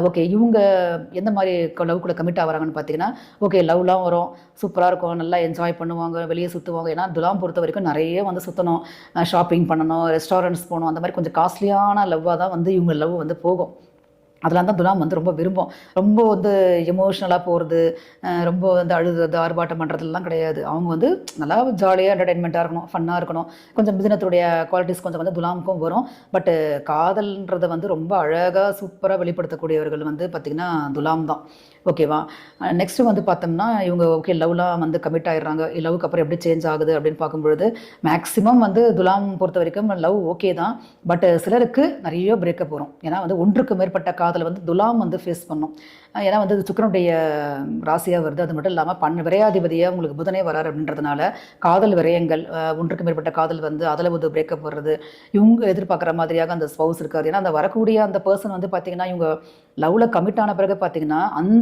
Okay இவங்க எந்த மாதிரி லவ்க்குள்ளே கமிட் ஆகிறாங்கன்னு பார்த்தீங்கன்னா, ஓகே லவ்லாம் வரும், சூப்பராக இருக்கும், நல்லா என்ஜாய் பண்ணுவாங்க, வெளியே சுற்றுவாங்க. ஏன்னா துலாம் பொறுத்த வரைக்கும் நிறைய வந்து சுற்றணும், ஷாப்பிங் பண்ணணும், ரெஸ்டாரண்ட்ஸ் போகணும், அந்த மாதிரி கொஞ்சம் காஸ்ட்லியான லவ்வாக தான் வந்து இவங்க லவ் வந்து போகும். அதெல்லாம் தான் துலாம் வந்து ரொம்ப விரும்பும். ரொம்ப வந்து எமோஷ்னலாக போகிறது, ரொம்ப வந்து அழுகுறது, ஆர்ப்பாட்டம் பண்ணுறதுலாம் கிடையாது. அவங்க வந்து நல்லா ஜாலியாக என்டர்டெயின்மெண்ட்டாக இருக்கணும், ஃபன்னாக இருக்கணும். கொஞ்சம் மிதுனத்துடைய குவாலிட்டிஸ் கொஞ்சம் வந்து துலாமுக்கும் வரும். பட்டு காதல்ன்றதை வந்து ரொம்ப அழகாக சூப்பராக வெளிப்படுத்தக்கூடியவர்கள் வந்து பார்த்திங்கன்னா துலாம் தான். ஓகேவா? நெக்ஸ்ட்டு வந்து பார்த்தோம்னா, இவங்க ஓகே லவ்லாம் வந்து கமிட் ஆயிடுறாங்க. லவ்வுக்கு அப்புறம் எப்படி சேஞ்ச் ஆகுது அப்படின்னு பார்க்கும்பொழுது, மேக்ஸிமம் வந்து துலாம் பொறுத்த வரைக்கும் லவ் ஓகே தான். பட் சிலருக்கு நிறைய பிரேக்கப் வரும். ஏன்னா வந்து ஒன்றுக்கு மேற்பட்ட காதலை வந்து துலாம் வந்து ஃபேஸ் பண்ணும். ஏன்னா வந்து சுக்கிரனுடைய ராசியாக வருது. அது மட்டும் இல்லாமல் விரையாதிபதியாக உங்களுக்கு புதனே வராரு அப்படின்றதுனால காதல் விரயங்கள், ஒன்றுக்கு மேற்பட்ட காதல் வந்து அதில் வந்து பிரேக்கப் வர்றது, இவங்க எதிர்பார்க்குற மாதிரியாக அந்த ஸ்பௌஸ் இருக்காது. ஏன்னா அந்த வரக்கூடிய அந்த பர்சன் வந்து பார்த்திங்கன்னா, இவங்க லவ்வில் கமிட் ஆன பிறகு பார்த்திங்கன்னா அந்த